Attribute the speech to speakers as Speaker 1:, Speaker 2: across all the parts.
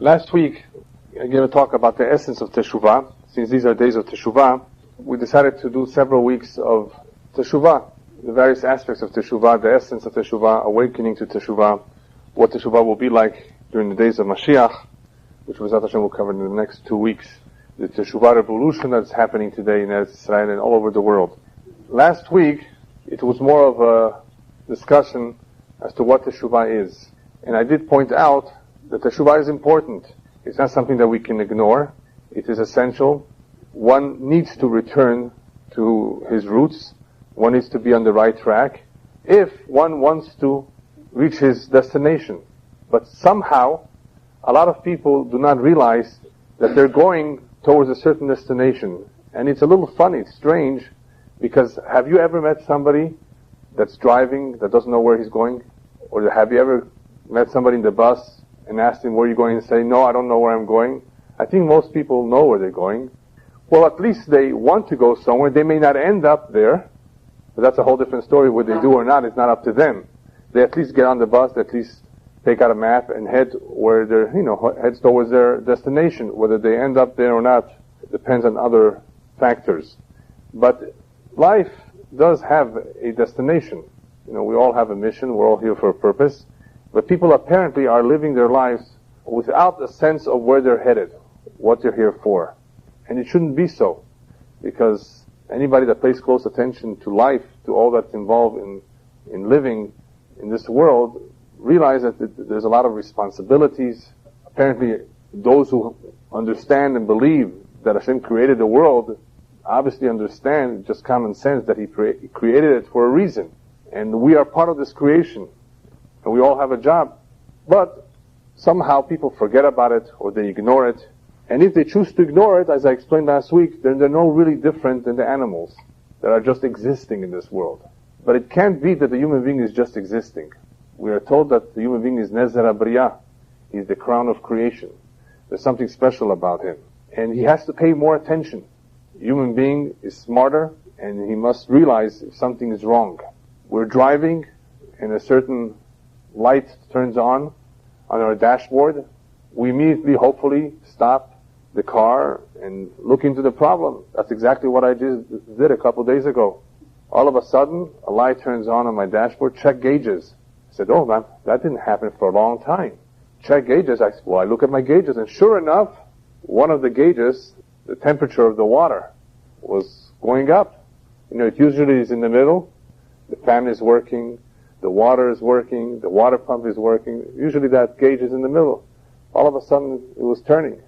Speaker 1: Last week, I gave a talk about the essence of Teshuva. Since these are days of Teshuva, we decided to do several weeks of Teshuva, the various aspects of Teshuva, the essence of Teshuva, awakening to Teshuva, what Teshuva will be like during the days of Mashiach, which B'ezrat Hashem will cover in the next 2 weeks. The Teshuva revolution that's happening today in Eretz Israel and all over the world. Last week, it was more of a discussion as to what Teshuva is. And I did point out that Teshuva is important. It's not something that we can ignore. It is essential. One needs to return to his roots. One needs to be on the right track if one wants to reach his destination. But somehow, a lot of people do not realize that they're going towards a certain destination. And it's a little funny, it's strange, because have you ever met somebody that's driving that doesn't know where he's going? Or have you ever met somebody in the bus and asked him where you're going and say, no, I don't know where I'm going? I think most people know where they're going. Well, at least they want to go somewhere. They may not end up there, but that's a whole different story. Whether they do or not, it's not up to them. They at least get on the bus, they at least take out a map and head where they're, heads towards their destination. Whether they end up there or not depends on other factors. But life does have a destination. We all have a mission. We're all here for a purpose. But people apparently are living their lives without a sense of where they're headed, what they're here for. And it shouldn't be so, because anybody that pays close attention to life, to all that's involved in living in this world, realize that there's a lot of responsibilities. Apparently, those who understand and believe that Hashem created the world obviously understand, just common sense, that He created it for a reason. And we are part of this creation. And we all have a job. But somehow people forget about it or they ignore it. And if they choose to ignore it, as I explained last week, then they're no really different than the animals that are just existing in this world. But it can't be that the human being is just existing. We are told that the human being is Nezer HaBriah. He's the crown of creation. There's something special about him. And he has to pay more attention. The human being is smarter, and he must realize if something is wrong. We're driving, and a certain light turns on our dashboard. We immediately, hopefully, stop the car and look into the problem. That's exactly what I just did a couple days ago. All of a sudden, a light turns on my dashboard. Check gauges. I said, oh man, that didn't happen for a long time. Check gauges. I look at my gauges, and sure enough, one of the gauges, the temperature of the water, was going up. It usually is in the middle. The fan is working, the water is working, the water pump is working. Usually that gauge is in the middle. All of a sudden, it was turning.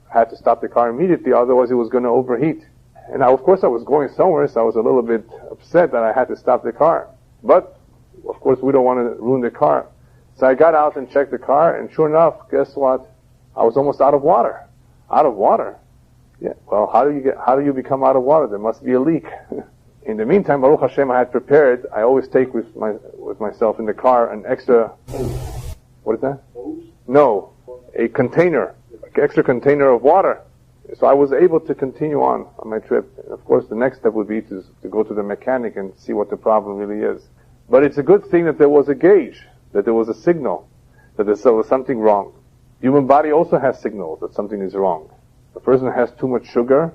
Speaker 1: I had to stop the car immediately, otherwise it was going to overheat. And now, of course, I was going somewhere, so I was a little bit upset that I had to stop the car. But, of course, we don't want to ruin the car. So I got out and checked the car, and sure enough, guess what? I was almost out of water. Out of water? Yeah. Well, how do you become out of water? There must be a leak. In the meantime, Baruch Hashem, I had prepared. I always take with myself in the car an extra. What is that? No, a container, an extra container of water. So I was able to continue on my trip. And of course, the next step would be to go to the mechanic and see what the problem really is. But it's a good thing that there was a gauge, that there was a signal, that there was something wrong. The human body also has signals that something is wrong. If a person has too much sugar,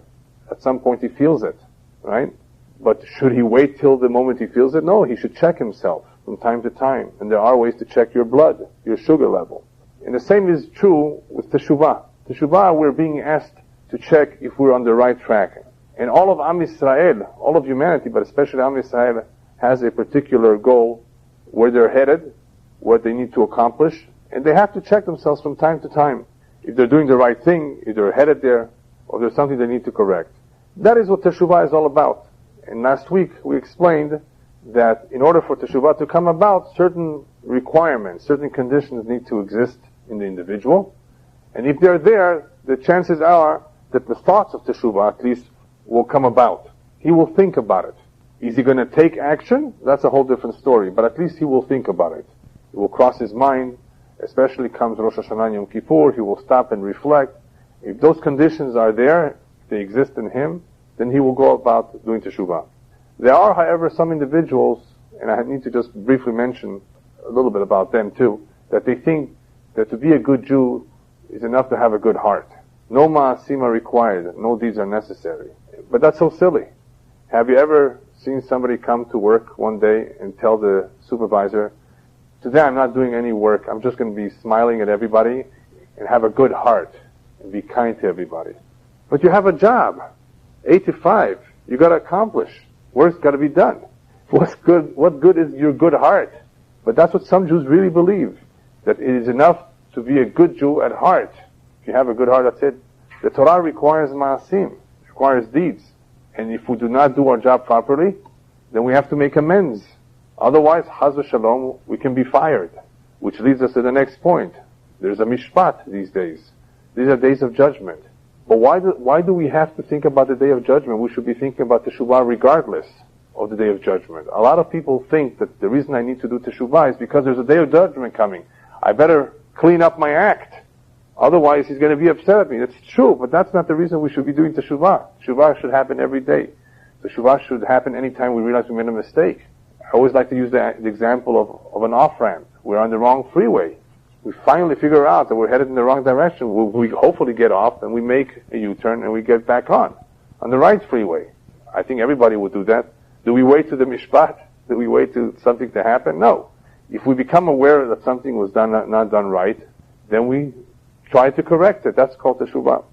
Speaker 1: at some point he feels it, right? But should he wait till the moment he feels it? No, he should check himself from time to time. And there are ways to check your blood, your sugar level. And the same is true with Teshuva. Teshuva, we're being asked to check if we're on the right track. And all of Am Yisrael, all of humanity, but especially Am Yisrael, has a particular goal, where they're headed, what they need to accomplish. And they have to check themselves from time to time. If they're doing the right thing, if they're headed there, or there's something they need to correct. That is what Teshuva is all about. And last week we explained that in order for Teshuva to come about, certain requirements, certain conditions need to exist in the individual. And if they're there, the chances are that the thoughts of Teshuva at least will come about. He will think about it. Is he going to take action? That's a whole different story. But at least he will think about it. It will cross his mind, especially comes Rosh Hashanah and Yom Kippur. He will stop and reflect. If those conditions are there, they exist in him, then he will go about doing Teshuva. There are, however, some individuals, and I need to just briefly mention a little bit about them too, that they think that to be a good Jew, is enough to have a good heart. No ma'asim are required, no deeds are necessary. But that's so silly. Have you ever seen somebody come to work one day and tell the supervisor, today I'm not doing any work, I'm just going to be smiling at everybody and have a good heart and be kind to everybody. But you have a job, 8 to 5, you got to accomplish. Work's got to be done. What good is your good heart? But that's what some Jews really believe, that it is enough to be a good Jew at heart. If you have a good heart, that's it. The Torah requires ma'asim, requires deeds. And if we do not do our job properly, then we have to make amends. Otherwise, Chaz v'Shalom, we can be fired. Which leads us to the next point. There's a mishpat these days. These are days of judgment. But why do we have to think about the day of judgment? We should be thinking about Teshuvah regardless of the day of judgment. A lot of people think that the reason I need to do Teshuvah is because there's a day of judgment coming. I better clean up my act. Otherwise, he's going to be upset at me. That's true, but that's not the reason we should be doing Teshuvah. Teshuvah should happen every day. Teshuvah should happen anytime we realize we made a mistake. I always like to use the example of an off-ramp. We're on the wrong freeway. We finally figure out that we're headed in the wrong direction. We hopefully get off and we make a U-turn and we get back on the right freeway. I think everybody would do that. Do we wait to the mishpat? Do we wait to something to happen? No. If we become aware that something was not done right, then we try to correct it. That's called Teshuvah.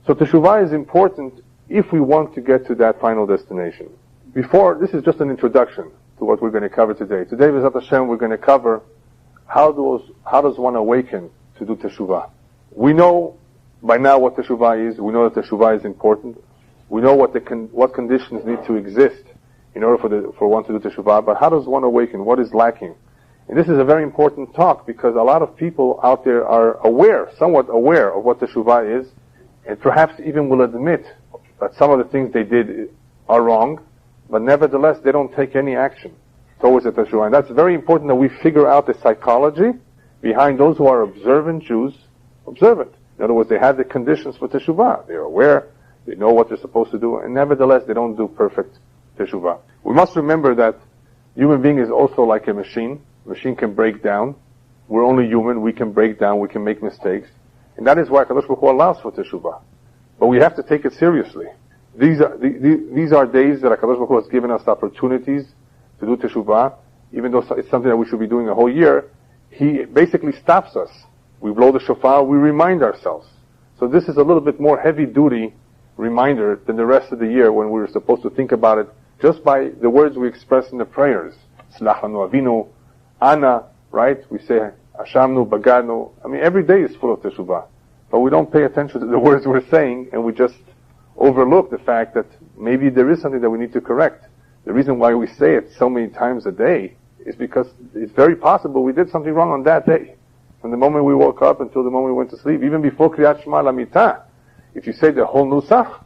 Speaker 1: So Teshuvah is important if we want to get to that final destination. This is just an introduction to what we're going to cover today. Today, B'ezrat Hashem, we're going to cover how does one awaken to do Teshuvah. We know by now what Teshuvah is. We know that Teshuvah is important. We know what conditions need to exist in order for one to do Teshuvah. But how does one awaken? What is lacking? And this is a very important talk because a lot of people out there are somewhat aware of what Teshuvah is, and perhaps even will admit that some of the things they did are wrong, but nevertheless they don't take any action towards the Teshuvah. And that's very important that we figure out the psychology behind those who are observant Jews, observant. In other words, they have the conditions for Teshuvah. They're aware, they know what they're supposed to do, and nevertheless they don't do perfect Teshuvah. We must remember that human being is also like a machine. A machine can break down. We're only human, we can break down, we can make mistakes. And that is why HaKadosh Baruch Hu allows for Teshuvah. But we have to take it seriously. These are days that HaKadosh Baruch Hu has given us opportunities to do Teshuvah, even though it's something that we should be doing a whole year. He basically stops us. We blow the shofar, we remind ourselves. So this is a little bit more heavy-duty reminder than the rest of the year when we were supposed to think about it just by the words we express in the prayers. Slach lanu avinu, Ana, right? We say, Ashamnu, Bagadnu. I mean, every day is full of Teshuvah. But we don't pay attention to the words we're saying, and we just overlook the fact that maybe there is something that we need to correct. The reason why we say it so many times a day is because it's very possible we did something wrong on that day. From the moment we woke up until the moment we went to sleep, even before Kriyat Shema Lamita, if you say the whole Nusach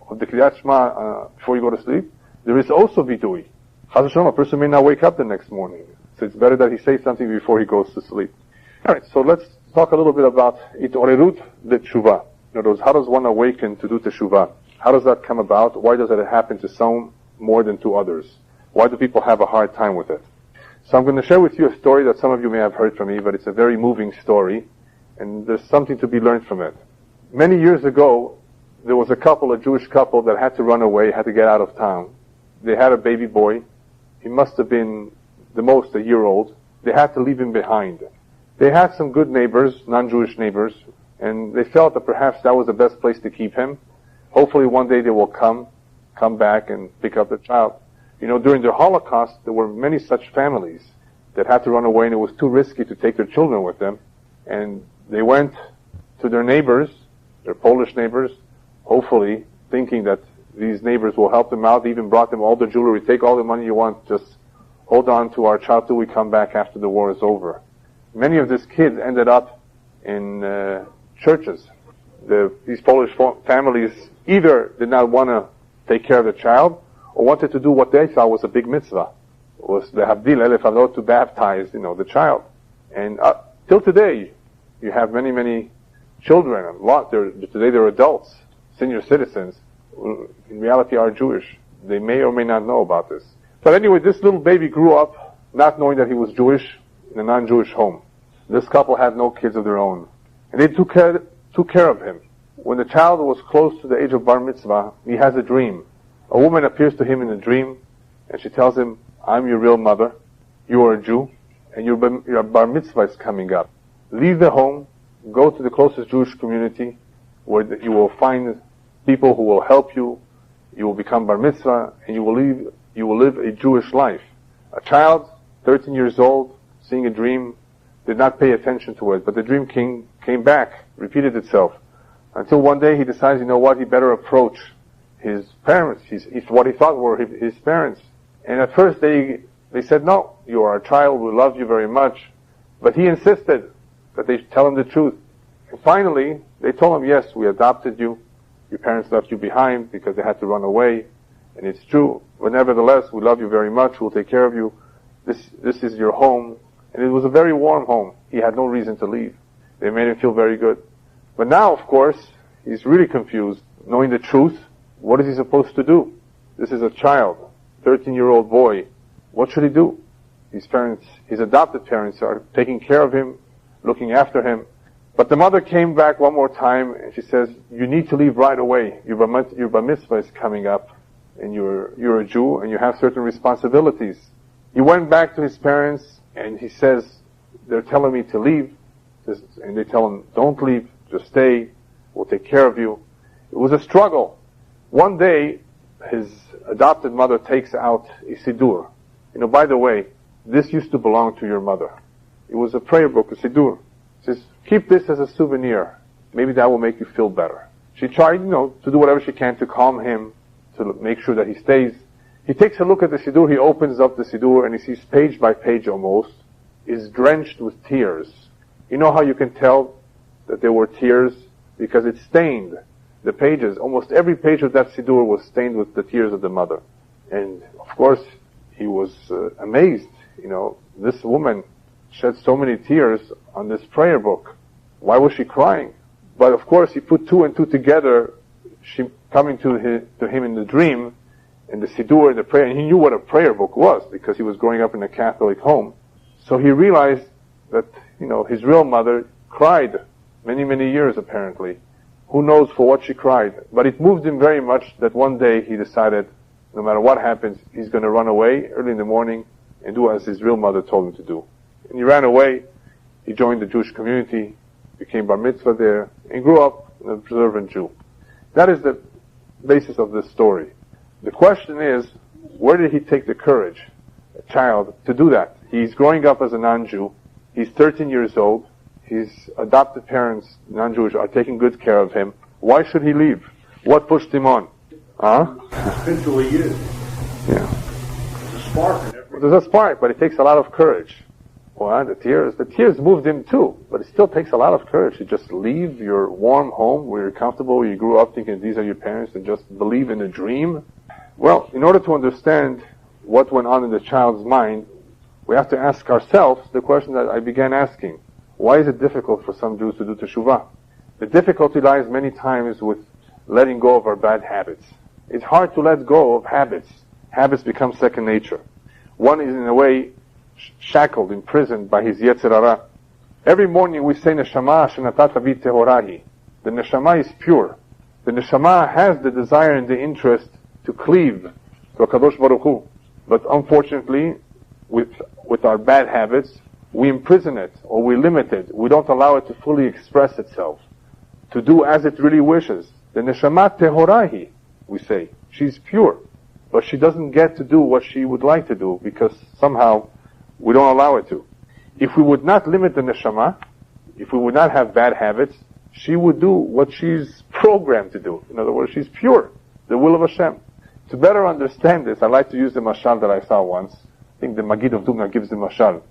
Speaker 1: of the Kriyat Shema before you go to sleep, there is also Vidui. Chaz v'Shalom, a person may not wake up the next morning. So it's better that he says something before he goes to sleep. Alright, so let's talk a little bit about Itorerut de Teshuvah. In other words, how does one awaken to do Teshuvah? How does that come about? Why does it happen to some more than to others? Why do people have a hard time with it? So I'm going to share with you a story that some of you may have heard from me, but it's a very moving story, and there's something to be learned from it. Many years ago, there was a Jewish couple that had to run away, had to get out of town. They had a baby boy. He must have been the most a year old. They had to leave him behind. They had some good neighbors, non-Jewish neighbors, and they felt that perhaps that was the best place to keep him. Hopefully one day they will come back and pick up the child. You know, during the Holocaust, there were many such families that had to run away, and it was too risky to take their children with them. And they went to their neighbors, their Polish neighbors, hopefully thinking that these neighbors will help them out. They even brought them all the jewelry. Take all the money you want, just hold on to our child till we come back after the war is over. Many of these kids ended up in churches. These Polish families either did not want to take care of the child, or wanted to do what they thought was a big mitzvah. It was the Havdil Elef Avot, to baptize, the child. And till today, you have many, many children, today they're adults, senior citizens, who in reality are Jewish. They may or may not know about this. But anyway, this little baby grew up not knowing that he was Jewish in a non-Jewish home. This couple had no kids of their own. And they took took care of him. When the child was close to the age of bar mitzvah, he has a dream. A woman appears to him in a dream, and she tells him, I'm your real mother, you are a Jew, and your bar mitzvah is coming up. Leave the home, go to the closest Jewish community, where you will find people who will help you, you will become bar mitzvah, and you will live a Jewish life. A child, 13 years old, seeing a dream, did not pay attention to it, but the dream came back, repeated itself, until one day he decides, you know what, he better approach his parents, what he thought were his parents. And at first they said, no, you are a child, we love you very much. But he insisted that they tell him the truth. And finally, they told him, yes, we adopted you. Your parents left you behind because they had to run away. And it's true. But nevertheless, we love you very much. We'll take care of you. This is your home. And it was a very warm home. He had no reason to leave. They made him feel very good. But now, of course, he's really confused. Knowing the truth, what is he supposed to do? This is a child, 13-year-old boy. What should he do? His adopted parents are taking care of him, looking after him. But the mother came back one more time and she says, you need to leave right away. Your bar mitzvah is coming up and you're a Jew and you have certain responsibilities. He went back to his parents and he says, they're telling me to leave. And they tell him, don't leave, just stay, we'll take care of you. It was a struggle. One day, his adopted mother takes out a siddur. You know, by the way, this used to belong to your mother. It was a prayer book, a siddur. She says, keep this as a souvenir. Maybe that will make you feel better. She tried, to do whatever she can to calm him, to make sure that he stays. He takes a look at the siddur, he opens up the siddur, and he sees page by page almost, is drenched with tears. You know how you can tell that there were tears? Because it's stained. The pages, almost every page of that siddur was stained with the tears of the mother. And, of course, he was amazed. This woman shed so many tears on this prayer book. Why was she crying? But, of course, he put two and two together, she coming to him in the dream, in the siddur, in the prayer, and he knew what a prayer book was, because he was growing up in a Catholic home. So he realized that, his real mother cried many, many years, apparently. Who knows for what she cried. But it moved him very much that one day he decided, no matter what happens, he's going to run away early in the morning and do as his real mother told him to do. And he ran away. He joined the Jewish community, became bar mitzvah there, and grew up an observant Jew. That is the basis of this story. The question is, where did he take the courage, a child, to do that? He's growing up as a non-Jew. He's 13 years old. His adopted parents, non-Jewish, are taking good care of him. Why should he leave? What pushed him on?
Speaker 2: It's been 2 years.
Speaker 1: Yeah.
Speaker 2: There's a spark in everything.
Speaker 1: There's a spark, but it takes a lot of courage. Well, the tears moved him too, but it still takes a lot of courage to just leave your warm home where you're comfortable, where you grew up thinking these are your parents, and just believe in a dream. Well, in order to understand what went on in the child's mind, we have to ask ourselves the question that I began asking. Why is it difficult for some Jews to do Teshuva? The difficulty lies many times with letting go of our bad habits. It's hard to let go of habits. Habits become second nature. One is in a way shackled, imprisoned by his Yetzer Hara. Every morning we say Neshama Shenatata Bi Tehorahi. The Neshama is pure. The Neshama has the desire and the interest to cleave to HaKadosh Baruch Hu. But unfortunately, with our bad habits, we imprison it, or we limit it. We don't allow it to fully express itself, to do as it really wishes. The Neshama Tehorahi, we say. She's pure. But she doesn't get to do what she would like to do, because somehow we don't allow it to. If we would not limit the Neshama, if we would not have bad habits, she would do what she's programmed to do. In other words, she's pure. The will of Hashem. To better understand this, I like to use the mashal that I saw once. I think the Magid of Dubna gives the mashal.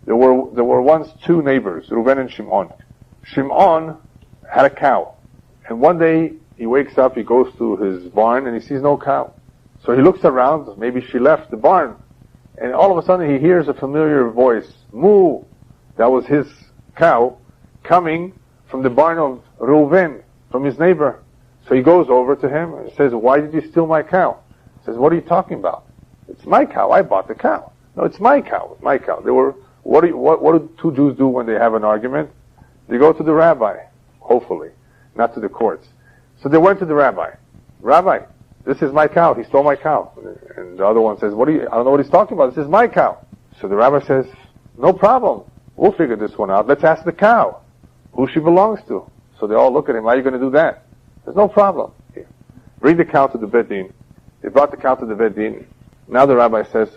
Speaker 1: There were once two neighbors, Reuven and Shimon. Shimon had a cow. And one day, he wakes up, he goes to his barn, and he sees no cow. So he looks around, maybe she left the barn. And all of a sudden, he hears a familiar voice, Moo! That was his cow, coming from the barn of Reuven, from his neighbor. So he goes over to him and says, why did you steal my cow? He says, what are you talking about? It's my cow, I bought the cow. No, it's my cow, my cow. What do two Jews do when they have an argument? They go to the rabbi, hopefully. not to the courts. So they went to the rabbi. Rabbi, this is my cow. He stole my cow. And the other one says, I don't know what he's talking about. This is my cow. So the rabbi says, no problem. We'll figure this one out. Let's ask the cow who she belongs to. So they all look at him. How are you going to do that? There's no problem. Here. Bring the cow to the Beit Din. They brought the cow to the Beit Din. Now the rabbi says,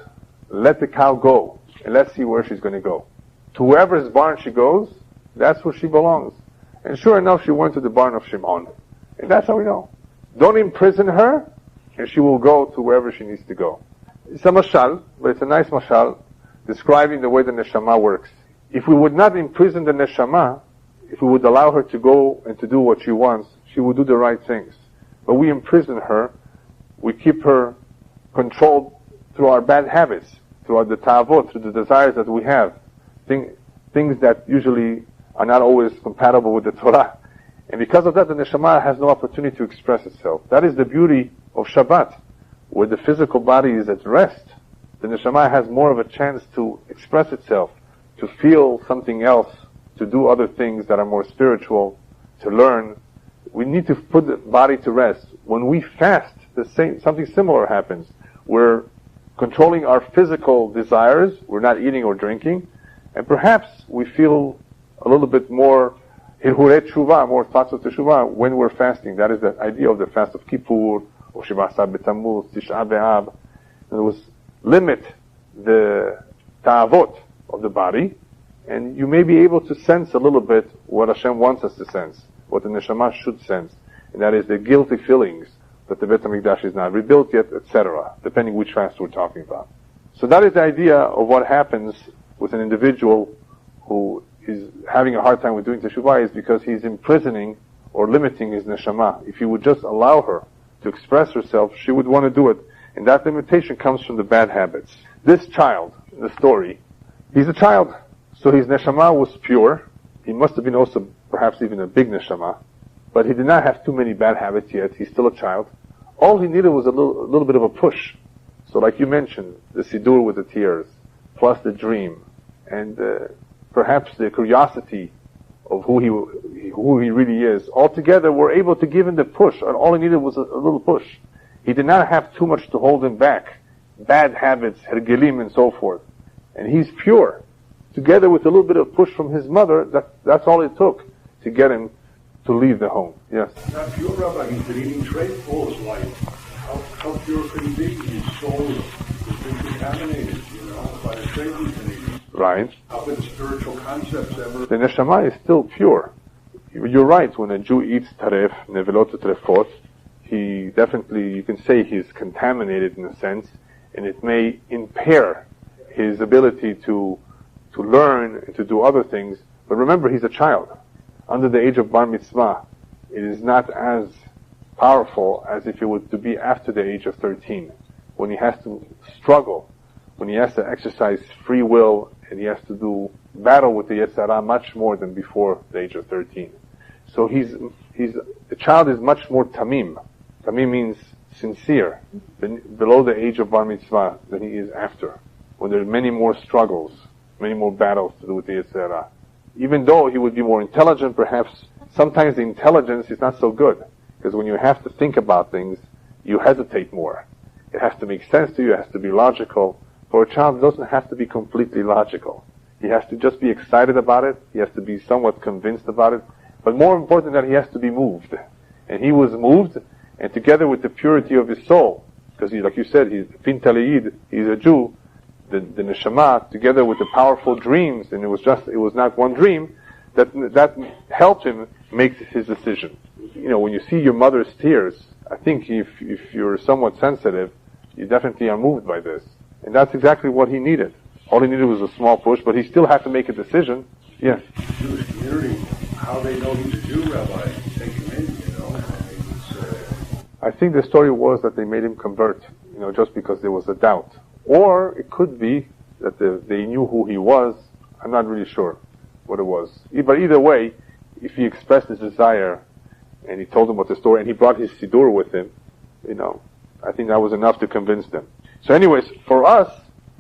Speaker 1: let the cow go, and let's see where she's going to go. To whoever's barn she goes, that's where she belongs. And sure enough, she went to the barn of Shimon. And that's how we know. Don't imprison her, and she will go to wherever she needs to go. It's a mashal, but it's a nice mashal, describing the way the neshama works. If we would not imprison the neshama, if we would allow her to go and to do what she wants, she would do the right things. But we imprison her, we keep her controlled through our bad habits, through the ta'avot, through the desires that we have, things that usually are not always compatible with the Torah. And because of that, the neshama has no opportunity to express itself. That is the beauty of Shabbat, where the physical body is at rest. The neshama has more of a chance to express itself, to feel something else, to do other things that are more spiritual, to learn. We need to put the body to rest. When we fast, something similar happens. We're controlling our physical desires, we're not eating or drinking, and perhaps we feel a little bit more hirhuret Teshuva, more thoughts of Teshuva when we're fasting. That is the idea of the fast of Kippur, or Shiva Asar B'Tammuz, Tisha B'Av. In other words, limit the ta'avot of the body, and you may be able to sense a little bit what Hashem wants us to sense, what the neshama should sense, and that is the guilty feelings that the Beit HaMikdash is not rebuilt yet, etc., depending which fast we're talking about. So that is the idea of what happens with an individual who is having a hard time with doing Teshuvah, is because he's imprisoning or limiting his neshama. If you would just allow her to express herself, she would want to do it. And that limitation comes from the bad habits. This child, in the story, he's a child. So his neshama was pure. He must have been also perhaps even a big neshama. But he did not have too many bad habits yet. He's still a child. All he needed was a little bit of a push. So like you mentioned, the siddur with the tears, plus the dream, and perhaps the curiosity of who he really is. Altogether, were able to give him the push. And all he needed was a little push. He did not have too much to hold him back. Bad habits, hergelim, and so forth. And he's pure. Together with a little bit of push from his mother, that's all it took to get him to leave the home. Yes.
Speaker 2: Not pure, Rabbi. He's been eating trade all his life. How pure could he be? His soul has been contaminated, by the trade he's been eating.
Speaker 1: Right.
Speaker 2: How could the spiritual concepts ever...
Speaker 1: The neshama is still pure. You're right, when a Jew eats taref, nevelot trefot, he definitely, you can say he's contaminated in a sense, and it may impair his ability to learn and to do other things. But remember, he's a child. Under the age of bar mitzvah, it is not as powerful as if it were to be after the age of 13, when he has to struggle, when he has to exercise free will, and he has to do battle with the Yetzer Hara much more than before the age of 13. So the child is much more tamim. Tamim means sincere, below the age of bar mitzvah than he is after, when there are many more struggles, many more battles to do with the Yetzer Hara. Even though he would be more intelligent, perhaps sometimes the intelligence is not so good, because when you have to think about things, you hesitate more. It has to make sense to you, it has to be logical. For a child, it doesn't have to be completely logical. He has to just be excited about it, he has to be somewhat convinced about it, but more important than that, he has to be moved. And he was moved, and together with the purity of his soul, because like you said, he's fin taliyid, he's a Jew, the neshama, together with the powerful dreams, and it was not one dream, that helped him make his decision. When you see your mother's tears, I think if you're somewhat sensitive, you definitely are moved by this. And that's exactly what he needed. All he needed was a small push, but he still had to make a decision. Yes.
Speaker 2: The Jewish community, how they know he's a Jew, Rabbi, take him in,
Speaker 1: I think the story was that they made him convert, just because there was a doubt. Or it could be that they knew who he was. I'm not really sure what it was. But either way, if he expressed his desire, and he told them what the story, and he brought his siddur with him, I think that was enough to convince them. So anyways, for us,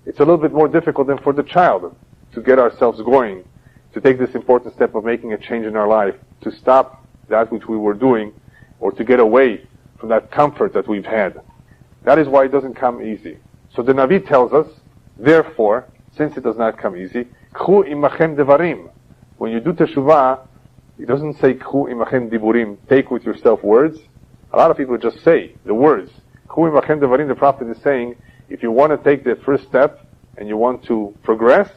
Speaker 1: it's a little bit more difficult than for the child to get ourselves going, to take this important step of making a change in our life, to stop that which we were doing, or to get away from that comfort that we've had. That is why it doesn't come easy. So the Navi tells us, therefore, since it does not come easy, K'hu imachem devarim. When you do teshuvah, it doesn't say K'hu imachem diburim, take with yourself words. A lot of people just say the words. K'hu imachem devarim, the Prophet is saying, if you want to take the first step and you want to progress,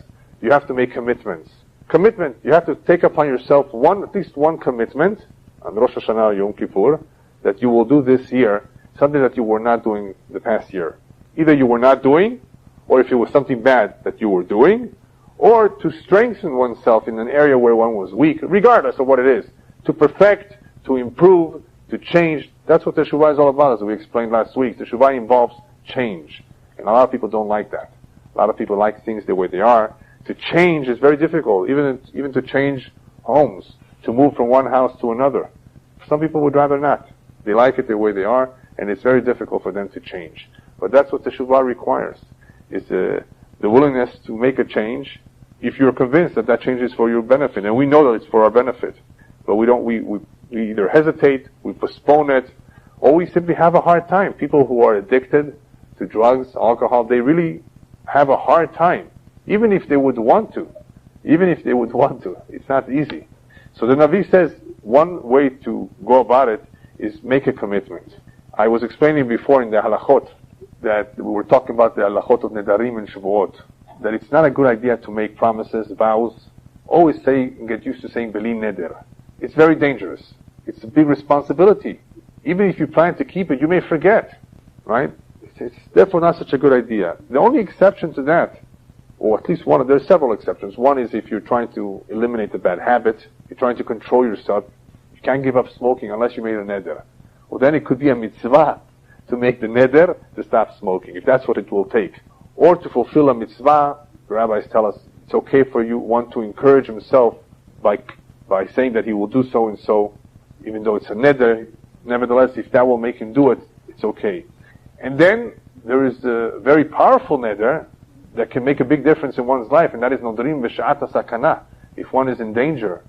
Speaker 1: you have to make commitments. Commitment, you have to take upon yourself at least one commitment on Rosh Hashanah or Yom Kippur that you will do this year, something that you were not doing the past year. Either you were not doing, or if it was something bad that you were doing, or to strengthen oneself in an area where one was weak, regardless of what it is. To perfect, to improve, to change. That's what Teshuva is all about, as we explained last week. Teshuva involves change. And a lot of people don't like that. A lot of people like things the way they are. To change is very difficult, even to change homes, to move from one house to another. Some people would rather not. They like it the way they are, and it's very difficult for them to change. But that's what Teshuva requires, is the willingness to make a change if you're convinced that that change is for your benefit. And we know that it's for our benefit. But we either hesitate, we postpone it, or we simply have a hard time. People who are addicted to drugs, alcohol, they really have a hard time. Even if they would want to. It's not easy. So the Navi says one way to go about it is make a commitment. I was explaining before in the halachot that we were talking about the halachot of nedarim and shavuot, that it's not a good idea to make promises, vows. Always get used to saying beli neder. It's very dangerous. It's a big responsibility. Even if you plan to keep it, you may forget, right? It's therefore not such a good idea. The only exception to that, or at least there's several exceptions. One is if you're trying to eliminate a bad habit, you're trying to control yourself, you can't give up smoking unless you made a neder. Well, then it could be a mitzvah to make the neder to stop smoking, if that's what it will take. Or to fulfill a mitzvah, the rabbis tell us it's okay for one to encourage himself by saying that he will do so and so, even though it's a neder. Nevertheless, if that will make him do it, it's okay. And then there is the very powerful neder that can make a big difference in one's life, and that is nodrim v'sha'ata sakana. If one is in danger,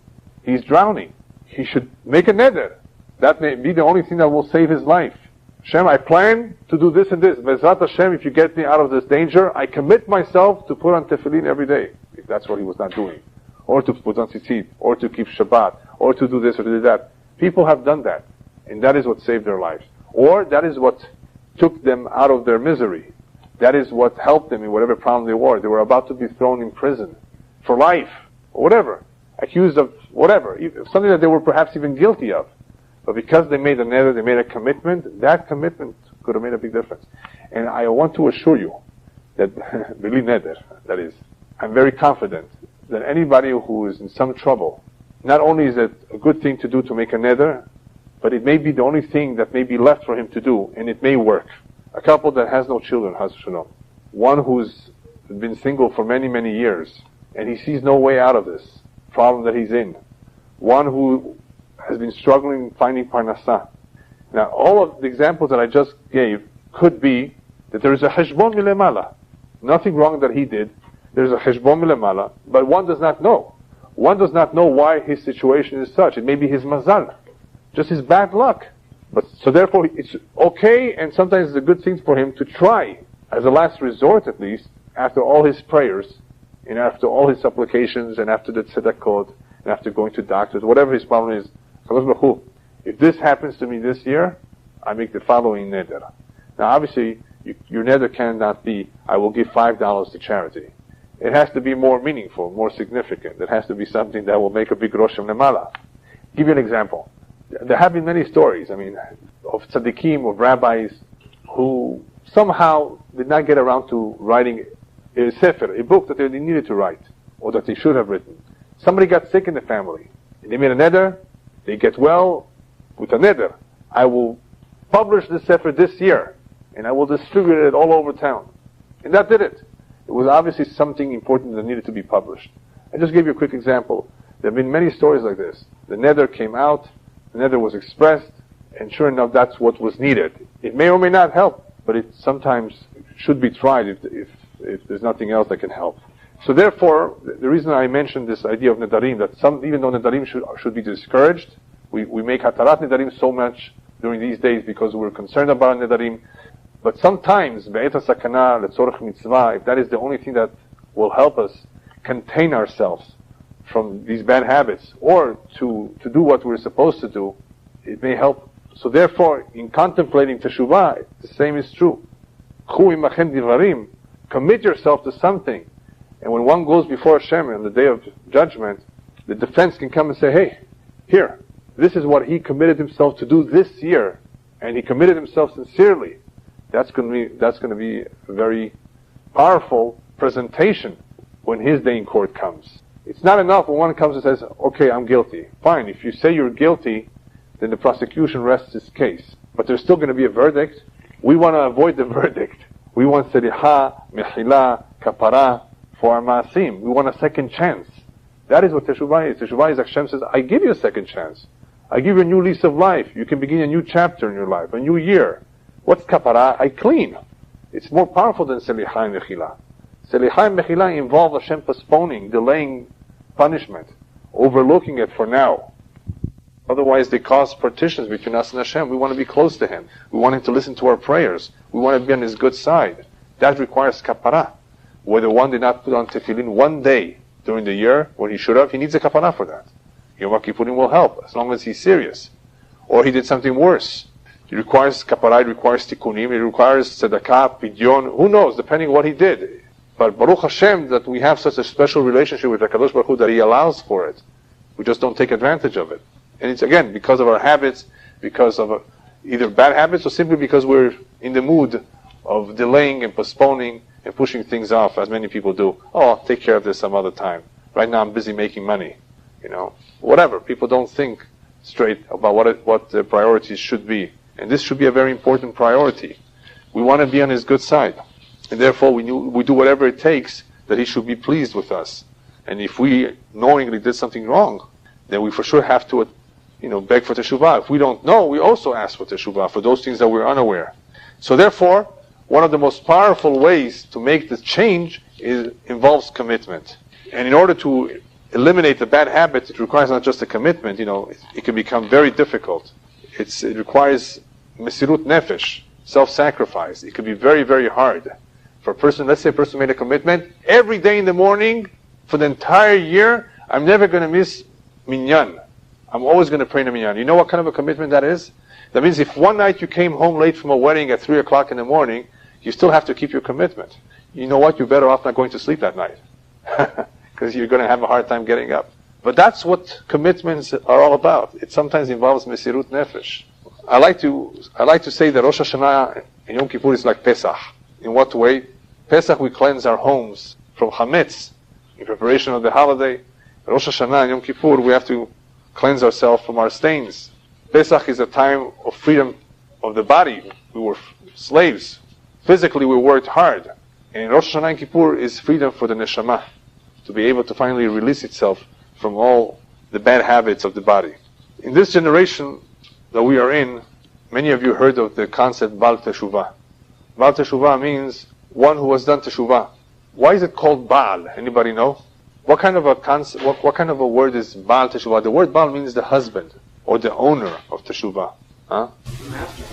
Speaker 1: he's drowning, he should make a neder. That may be the only thing that will save his life. Hashem, I plan to do this and this. Bezrat Hashem, if you get me out of this danger, I commit myself to put on tefillin every day, if that's what he was not doing. Or to put on tzitzit, or to keep Shabbat, or to do this or to do that. People have done that, and that is what saved their lives. Or that is what took them out of their misery. That is what helped them in whatever problem they were. They were about to be thrown in prison for life, or whatever, accused of whatever, something that they were perhaps even guilty of. But because they made a neder, they made a commitment, that commitment could have made a big difference. And I want to assure you that, beli neder, that is, I'm very confident that anybody who is in some trouble, not only is it a good thing to do to make a neder, but it may be the only thing that may be left for him to do, and it may work. A couple that has no children, Chas v'shalom. One who's been single for many, many years, and he sees no way out of this problem that he's in. One who has been struggling finding parnasah. Now, all of the examples that I just gave could be that there is a cheshbon milemala. Nothing wrong that he did. There's a cheshbon milemala, but one does not know. One does not know why his situation is such. It may be his mazal, just his bad luck. But so therefore, it's okay, and sometimes it's a good thing for him to try, as a last resort at least, after all his prayers, and after all his supplications, and after the tzedakot, and after going to doctors, whatever his problem is. If this happens to me this year, I make the following neder. Now obviously, your neder cannot be, I will give $5 to charity. It has to be more meaningful, more significant. It has to be something that will make a big roshem lemala. Give you an example. There have been many stories, of tzaddikim, of rabbis, who somehow did not get around to writing a sefer, a book that they needed to write, or that they should have written. Somebody got sick in the family, and they made a neder. They get well with a neder. I will publish this sefer this year, and I will distribute it all over town. And that did it. It was obviously something important that needed to be published. I just gave you a quick example. There have been many stories like this. The neder came out, the neder was expressed, and sure enough, that's what was needed. It may or may not help, but it sometimes should be tried if there's nothing else that can help. So therefore, the reason I mentioned this idea of nedarim, that even though nedarim should be discouraged, We make hatarat nedarim so much during these days because we're concerned about nedarim. But sometimes, be'et sakana letzorech mitzvah, if that is the only thing that will help us contain ourselves from these bad habits, or to do what we're supposed to do, it may help. So therefore, in contemplating teshuvah, the same is true. Chu imachem divarim, commit yourself to something. And when one goes before Hashem on the day of judgment, the defense can come and say, hey, here, this is what he committed himself to do this year, and he committed himself sincerely. That's going to be a very powerful presentation when his day in court comes. It's not enough when one comes and says, okay, I'm guilty. Fine, if you say you're guilty, then the prosecution rests its case. But there's still going to be a verdict. We want to avoid the verdict. We want seriha, mechila, kapara for our maasim. We want a second chance. That is what Teshuva is. Teshuva is, Hashem says, I give you a second chance. I give you a new lease of life. You can begin a new chapter in your life, a new year. What's kapara? I clean. It's more powerful than seriha and mechila. Seriha and mechila involve Hashem postponing, delaying punishment, overlooking it for now. Otherwise, they cause partitions between us and Hashem. We want to be close to Him. We want Him to listen to our prayers. We want to be on His good side. That requires kapara. Whether one did not put on tefillin one day during the year when he should have, he needs a kapara for that. Yom Kippurim will help, as long as he's serious. Or he did something worse. It requires kapara, it requires tikkunim, it requires tzedakah, pidyon, who knows, depending on what he did. But Baruch Hashem, that we have such a special relationship with HaKadosh Baruch Hu that He allows for it. We just don't take advantage of it. And it's again, because of our habits, because of either bad habits or simply because we're in the mood of delaying and postponing and pushing things off, as many people do. Oh, I'll take care of this some other time. Right now I'm busy making money. Whatever. People don't think straight about what the priorities should be. And this should be a very important priority. We want to be on His good side. And therefore we do whatever it takes that He should be pleased with us. And if we knowingly did something wrong, then we for sure have to beg for teshuvah. If we don't know, we also ask for teshuvah for those things that we're unaware. So therefore, one of the most powerful ways to make this change involves commitment. And in order to eliminate the bad habits, it requires not just a commitment. It can become very difficult. It requires mesirut nefesh, self-sacrifice. It can be very, very hard. For a person, let's say a person made a commitment, every day in the morning, for the entire year, I'm never going to miss minyan. I'm always going to pray in the minyan. You know what kind of a commitment that is? That means if one night you came home late from a wedding at 3 o'clock in the morning, you still have to keep your commitment. You know what? You're better off not going to sleep that night. Because you're going to have a hard time getting up. But that's what commitments are all about. It sometimes involves mesirut nefesh. I like to say that Rosh Hashanah and Yom Kippur is like Pesach. In what way? Pesach we cleanse our homes from chametz in preparation of the holiday. Rosh Hashanah and Yom Kippur we have to cleanse ourselves from our stains. Pesach is a time of freedom of the body. We were slaves. Physically we worked hard. And Rosh Hashanah and Kippur is freedom for the neshama, to be able to finally release itself from all the bad habits of the body. In this generation that we are in, many of you heard of the concept Baal Teshuva. Baal Teshuva means one who has done Teshuvah. Why is it called Baal? Anybody know? What kind of a word is Baal Teshuva? The word Baal means the husband or the owner of Teshuvah. Huh?
Speaker 3: The master.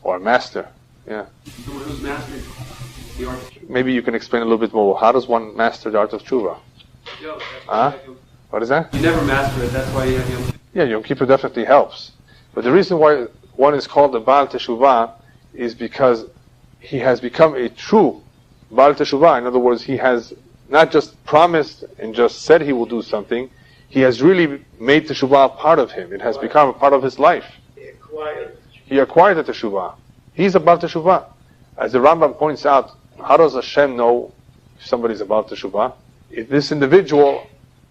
Speaker 1: Or master. Yeah.
Speaker 3: The one who's mastering the art.
Speaker 1: Maybe you can explain a little bit more. How does one master the art of Teshuvah? Huh? What is that?
Speaker 3: You never master it. That's why you have Yom Kippur.
Speaker 1: Yeah, Yom Kippur definitely helps. But the reason why one is called the Baal Teshuvah is because he has become a true Baal Teshuvah. In other words, he has not just promised and just said he will do something, he has really made Teshuvah a part of him. It has become a part of his life. He acquired the Teshuvah. He's a Baal Teshuvah. As the Rambam points out, how does Hashem know if somebody is a Baal Teshuvah? If this individual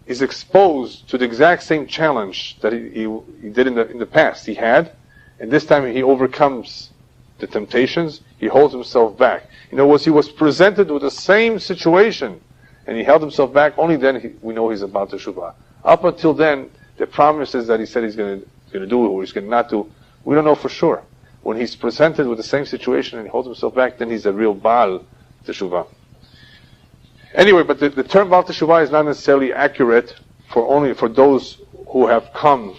Speaker 1: is exposed to the exact same challenge that he did in the past, he had, and this time he overcomes the temptations, he holds himself back. In other words, he was presented with the same situation, and he held himself back, only then we know he's about Teshuvah. Up until then, the promises that he said he's going to do or he's going to not do, we don't know for sure. When he's presented with the same situation and he holds himself back, then he's a real Baal Teshuvah. Anyway, but the term Baal Teshuvah is not necessarily accurate for those who have come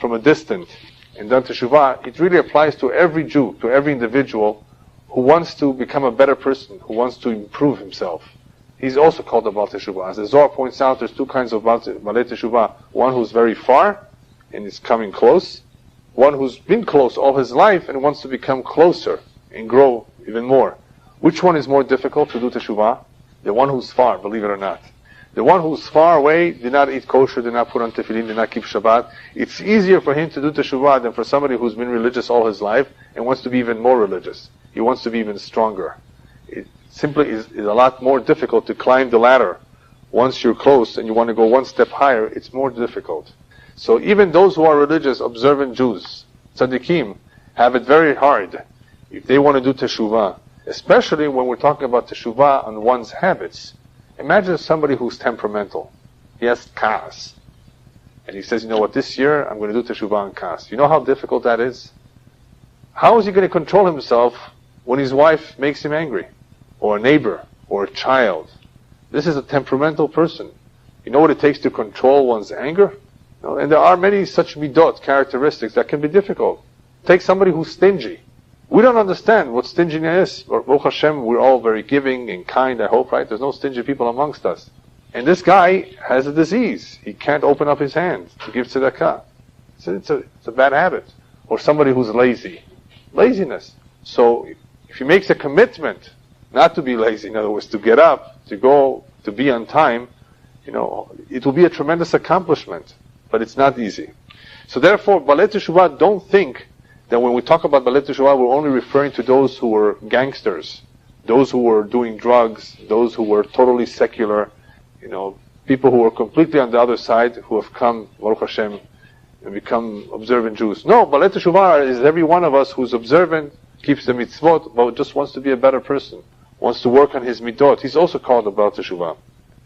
Speaker 1: from a distance and done Teshuvah, it really applies to every Jew, to every individual who wants to become a better person, who wants to improve himself. He's also called a Baal Teshuvah. As the Zohar points out, there's two kinds of Balei Teshuvah. One who's very far and is coming close. One who's been close all his life and wants to become closer and grow even more. Which one is more difficult to do Teshuvah? The one who's far, believe it or not. The one who's far away, did not eat kosher, did not put on tefillin, did not keep Shabbat. It's easier for him to do Teshuvah than for somebody who's been religious all his life and wants to be even more religious. He wants to be even stronger. It simply is a lot more difficult to climb the ladder. Once you're close and you want to go one step higher, it's more difficult. So even those who are religious, observant Jews, tzaddikim, have it very hard if they want to do Teshuvah. Especially when we're talking about Teshuvah on one's habits. Imagine somebody who's temperamental. He has kas. And he says, you know what, this year I'm going to do Teshuvah on kas. You know how difficult that is? How is he going to control himself when his wife makes him angry? Or a neighbor? Or a child? This is a temperamental person. You know what it takes to control one's anger? No? And there are many such midot, characteristics, that can be difficult. Take somebody who's stingy. We don't understand what stinginess is. Baruch Hashem, we're all very giving and kind, I hope, right? There's no stingy people amongst us. And this guy has a disease. He can't open up his hand to give tzedakah. It's a bad habit. Or somebody who's lazy. Laziness. So, if he makes a commitment not to be lazy, in other words, to get up, to go, to be on time, it will be a tremendous accomplishment. But it's not easy. So therefore, Balei Teshuvah, don't think that when we talk about Balei Teshuvah, we're only referring to those who were gangsters, those who were doing drugs, those who were totally secular, people who were completely on the other side, who have come, Baruch Hashem, and become observant Jews. No, Balei Teshuvah is every one of us who's observant, keeps the mitzvot, but just wants to be a better person, wants to work on his midot. He's also called a Balei Teshuvah.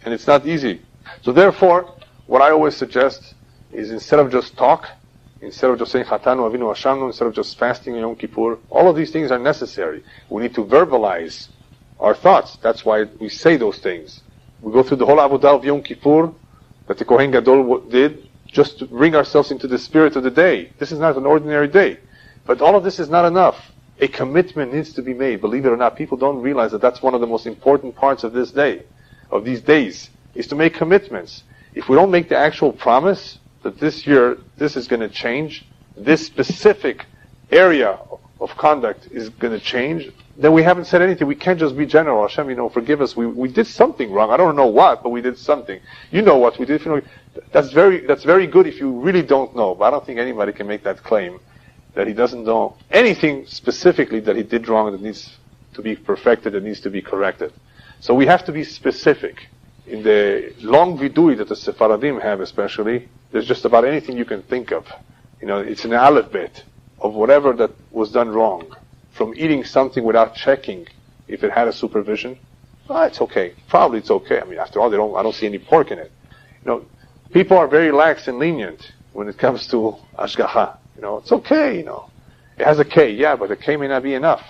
Speaker 1: And it's not easy. So therefore, what I always suggest is instead of just talk, instead of just saying Chatanu Avinu Hashamnu, instead of just fasting on Yom Kippur, all of these things are necessary. We need to verbalize our thoughts. That's why we say those things. We go through the whole Avodah of Yom Kippur that the Kohen Gadol did just to bring ourselves into the spirit of the day. This is not an ordinary day. But all of this is not enough. A commitment needs to be made. Believe it or not, people don't realize that that's one of the most important parts of this day, of these days, is to make commitments. If we don't make the actual promise that this year, this is going to change, this specific area of conduct is going to change, then we haven't said anything. We can't just be general. Hashem, forgive us. We did something wrong. I don't know what, but we did something. You know what we did. That's very good if you really don't know. But I don't think anybody can make that claim that he doesn't know anything specifically that he did wrong that needs to be perfected, that needs to be corrected. So we have to be specific. In the long vidui that the Sephardim have especially, there's just about anything you can think of. It's an alphabet of whatever that was done wrong. From eating something without checking if it had a supervision, it's okay. Probably it's okay. After all, I don't see any pork in it. People are very lax and lenient when it comes to ashgacha. It's okay, It has a K, yeah, but the K may not be enough,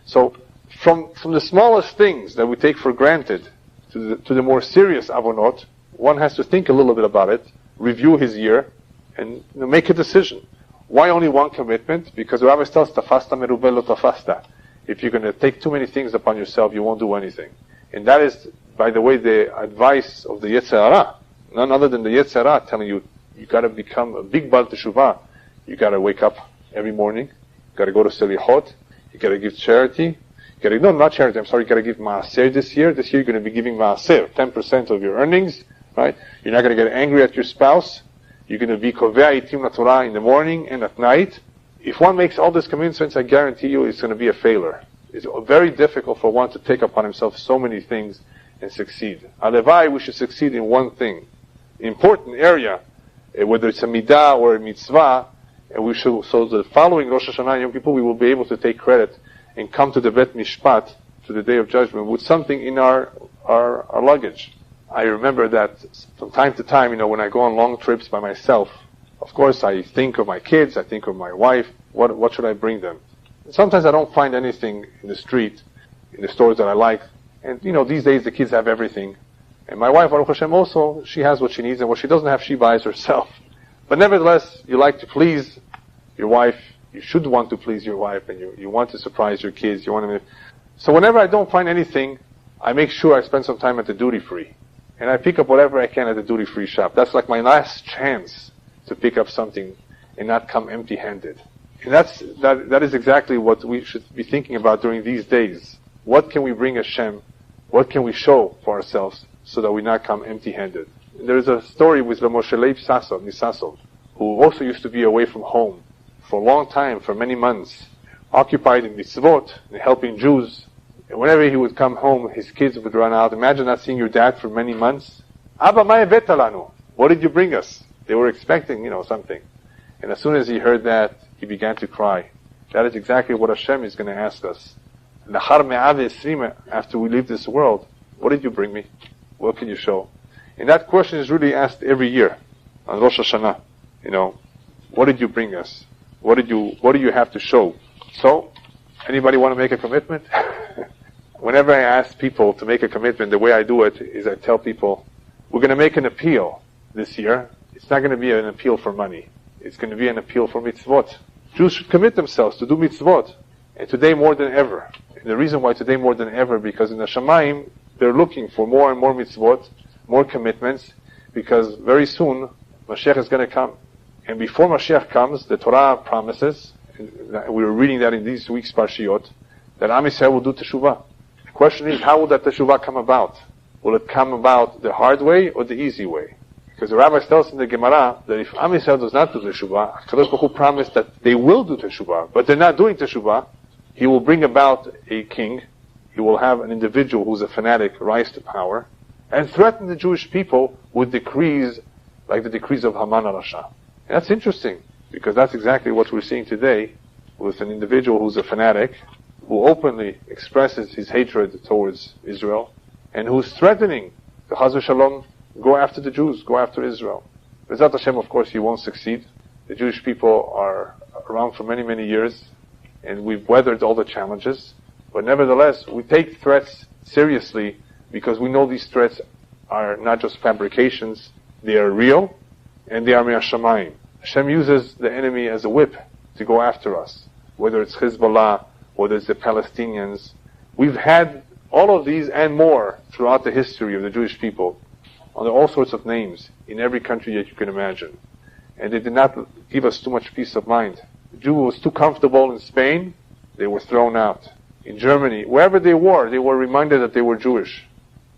Speaker 1: So, from the smallest things that we take for granted to the more serious avonot, one has to think a little bit about it, review his year, and make a decision. Why only one commitment? Because the Rabbi tells, tafasta merubeh lo tafasta. If you're going to take too many things upon yourself, you won't do anything. And that is, by the way, the advice of the Yetzer Hara. None other than the Yetzer Hara telling you got to become a big Baal Teshuvah. You got to wake up every morning. You got to go to Selichot. You got to give charity. Not charity, I'm sorry, you got to give Maaser this year. This year you're going to be giving Maaser, 10% of your earnings, right? You're not going to get angry at your spouse. You're going to be Kovea Itim LaTorah in the morning and at night. If one makes all these commitments, I guarantee you it's going to be a failure. It's very difficult for one to take upon himself so many things and succeed. Alevai, we should succeed in one thing. Important area, whether it's a midah or a mitzvah, and we should, so the following Rosh Hashanah and Yom Kippur, we will be able to take credit and come to the Bet Mishpat, to the Day of Judgment, with something in our luggage. I remember that from time to time, when I go on long trips by myself, of course I think of my kids, I think of my wife, what should I bring them? And sometimes I don't find anything in the street, in the stores that I like, and these days the kids have everything. And my wife, Baruch Hashem, also, she has what she needs, and what she doesn't have, she buys herself. But nevertheless, you like to please your wife. You should want to please your wife, and you want to surprise your kids. You want to. So whenever I don't find anything, I make sure I spend some time at the duty-free. And I pick up whatever I can at the duty-free shop. That's like my last chance to pick up something and not come empty-handed. And that is exactly what we should be thinking about during these days. What can we bring Hashem? What can we show for ourselves so that we not come empty-handed? And there is a story with Moshe Leib Nisasov, who also used to be away from home for a long time, for many months, occupied in mitzvot, and helping Jews. And whenever he would come home, his kids would run out. Imagine not seeing your dad for many months. Abba ma abeta lanu? What did you bring us? They were expecting, something. And as soon as he heard that, he began to cry. That is exactly what Hashem is going to ask us. After we leave this world, what did you bring me? What can you show? And that question is really asked every year on Rosh Hashanah. What did you bring us? What do you have to show? So, anybody want to make a commitment? Whenever I ask people to make a commitment, the way I do it is I tell people, we're going to make an appeal this year. It's not going to be an appeal for money. It's going to be an appeal for mitzvot. Jews should commit themselves to do mitzvot. And today more than ever. And the reason why today more than ever, because in the Shamayim, they're looking for more and more mitzvot, more commitments, because very soon, Mashiach is going to come. And before Mashiach comes, the Torah promises, and we were reading that in these week's Parshiyot, that Am Yisrael will do Teshuva. The question is, how will that Teshuva come about? Will it come about the hard way or the easy way? Because the rabbis tell us in the Gemara that if Am Yisrael does not do Teshuva, HaKadosh Baruch Hu promised that they will do Teshuva, but they're not doing Teshuva, He will bring about a king, He will have an individual who's a fanatic rise to power, and threaten the Jewish people with decrees like the decrees of Haman al-Rasha. And that's interesting, because that's exactly what we're seeing today with an individual who's a fanatic, who openly expresses his hatred towards Israel, and who's threatening the Chas v'Shalom, go after the Jews, go after Israel. B'ezrat Hashem, of course, he won't succeed. The Jewish people are around for many, many years, and we've weathered all the challenges. But nevertheless, we take threats seriously, because we know these threats are not just fabrications, they are real, and they are me'ashamayim. Hashem uses the enemy as a whip to go after us, whether it's Hezbollah, whether it's the Palestinians. We've had all of these and more throughout the history of the Jewish people, under all sorts of names, in every country that you can imagine. And they did not give us too much peace of mind. The Jew was too comfortable in Spain, they were thrown out. In Germany, wherever they were reminded that they were Jewish.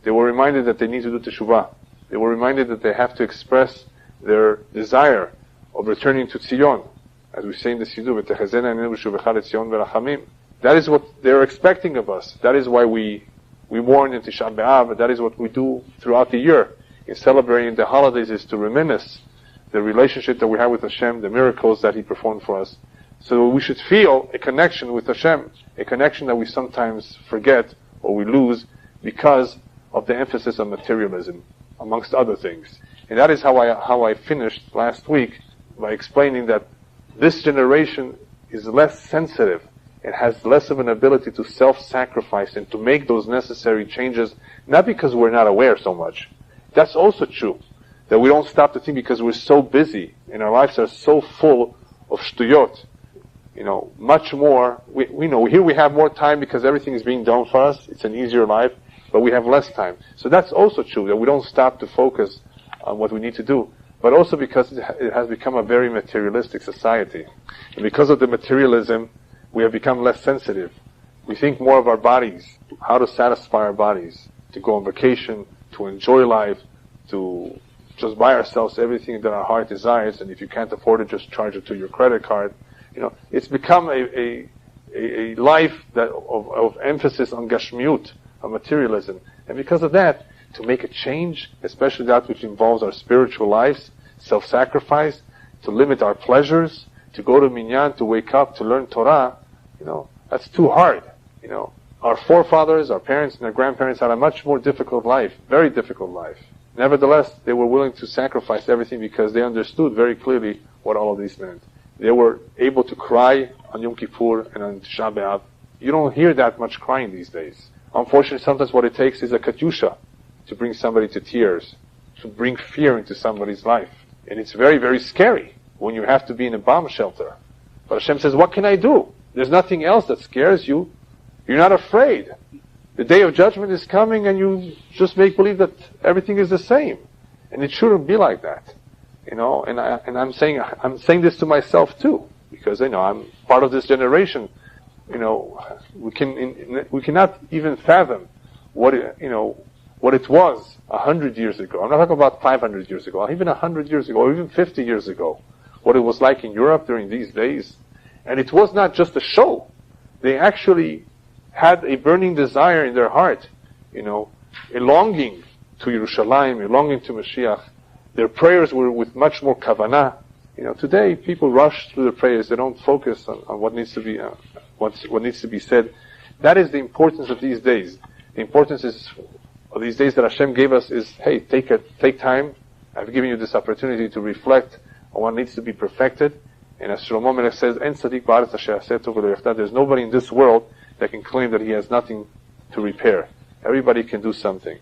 Speaker 1: They were reminded that they need to do Teshuvah. They were reminded that they have to express their desire of returning to Tzion. As we say in the Siddur, that is what they're expecting of us. That is why we mourn in Tisha B'Av. That is what we do throughout the year. In celebrating the holidays is to reminisce the relationship that we have with Hashem, the miracles that He performed for us. So we should feel a connection with Hashem, a connection that we sometimes forget or we lose because of the emphasis on materialism, amongst other things. And that is how I finished last week by explaining that this generation is less sensitive. It has less of an ability to self-sacrifice and to make those necessary changes, not because we're not aware so much. That's also true, that we don't stop to think because we're so busy and our lives are so full of shtuyot. Much more, we know here we have more time because everything is being done for us. It's an easier life, but we have less time. So that's also true, that we don't stop to focus on what we need to do. But also because it has become a very materialistic society. And because of the materialism, we have become less sensitive. We think more of our bodies, how to satisfy our bodies, to go on vacation, to enjoy life, to just buy ourselves everything that our heart desires, and if you can't afford it, just charge it to your credit card. It's become a life of emphasis on gashmiut, on materialism. And because of that, to make a change, especially that which involves our spiritual lives, self-sacrifice, to limit our pleasures, to go to minyan, to wake up, to learn Torah, that's too hard. Our forefathers, our parents, and our grandparents had a much more difficult life, very difficult life. Nevertheless, they were willing to sacrifice everything because they understood very clearly what all of these meant. They were able to cry on Yom Kippur and on Tisha B'Av. You don't hear that much crying these days. Unfortunately, sometimes what it takes is a katyusha to bring somebody to tears, to bring fear into somebody's life. And it's very, very scary when you have to be in a bomb shelter. But Hashem says, what can I do? There's nothing else that scares you. You're not afraid. The day of judgment is coming and you just make believe that everything is the same. And it shouldn't be like that. And I'm saying this to myself too, because I'm part of this generation. We cannot even fathom what it was 100 years ago. I'm not talking about 500 years ago, even 100 years ago, or even 50 years ago, what it was like in Europe during these days. And it was not just a show. They actually had a burning desire in their heart, a longing to Yerushalayim, a longing to Mashiach. Their prayers were with much more kavanah. Today people rush through the prayers. They don't focus on what needs to be what needs to be said. That is the importance of these days. The importance of these days that Hashem gave us is, hey, take time. I've given you this opportunity to reflect on what needs to be perfected. And as Shlomo Melech says, "En tzadik ba'aretz asher yaseh tov v'lo yafta." There's nobody in this world that can claim that he has nothing to repair. Everybody can do something.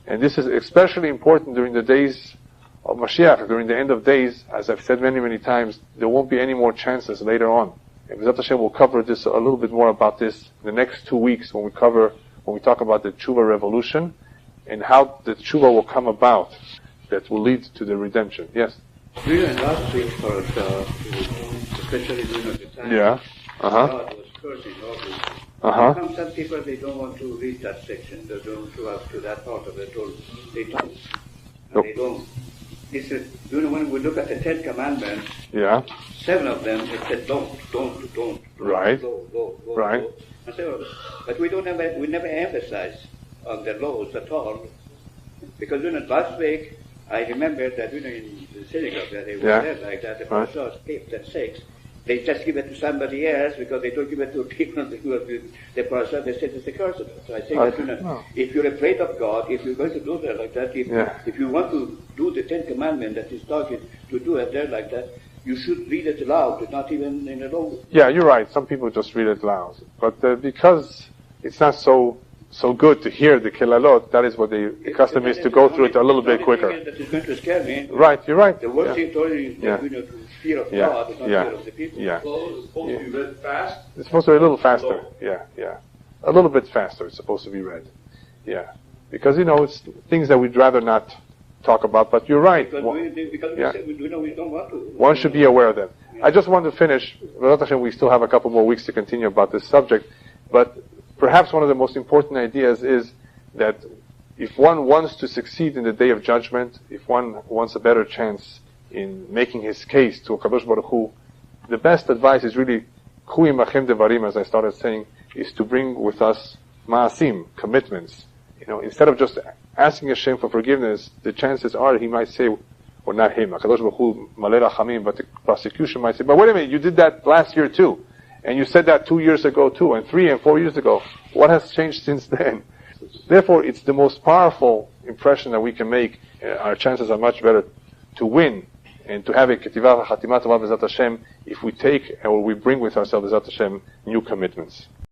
Speaker 1: And this is especially important during the days of Mashiach, during the end of days. As I've said many, many times, there won't be any more chances later on. And B'ezrat Hashem will cover this a little bit more about this in the next 2 weeks when we talk about the Teshuva revolution and how the Teshuva will come about that will lead to the redemption. Yes?
Speaker 4: Last week, especially during the time, God was cursing all this. Some people, they don't want to read that section. They don't go up to that part of it. Or they don't. They don't. It's when we look at the Ten Commandments, 7 of them, it said don't.
Speaker 1: Right.
Speaker 4: Go.
Speaker 1: Right.
Speaker 4: Go. But we never emphasize on the laws at all. Because last week, I remember that in the synagogue that they were there like that, the Parashah 5 and 6, they just give it to somebody else because they don't give it to people who have the Parashah, they said it's a curse. So I think that if you're afraid of God, if you're going to do that like that, if you want to do the Ten Commandments that He's talking to do it there like that, you should read it aloud, not even in a low.
Speaker 1: Yeah, you're right. Some people just read it loud. But because it's not so good to hear the Kilalot, that is what the custom is to go through it a little bit quicker.
Speaker 4: That is going to scare me.
Speaker 1: Right, you're right.
Speaker 4: The worst thing told you is fear of God, not fear of the people.
Speaker 2: It's supposed to be read fast?
Speaker 1: It's supposed to be a little faster. Yeah. A little bit faster it's supposed to be read. Yeah. Because, it's things that we'd rather not talk about, but you're right.
Speaker 4: Because we don't want to.
Speaker 1: One should be aware of them. I just want to finish. We still have a couple more weeks to continue about this subject, but perhaps one of the most important ideas is that if one wants to succeed in the day of judgment, if one wants a better chance in making his case to Kadosh Baruch Hu, the best advice is really, Hu imachem devarim, as I started saying, is to bring with us ma'asim, commitments. Instead of just asking Hashem for forgiveness, the chances are he might say, or not him, Kadosh Baruch Hu malei rachamim, but the prosecution might say, but wait a minute, you did that last year too. And you said that 2 years ago too, and 3 and 4 years ago. What has changed since then? Therefore, it's the most powerful impression that we can make. Our chances are much better to win and to have a ketivah chatimah tova b'ezrat Hashem if we take or we bring with ourselves b'ezrat Hashem new commitments.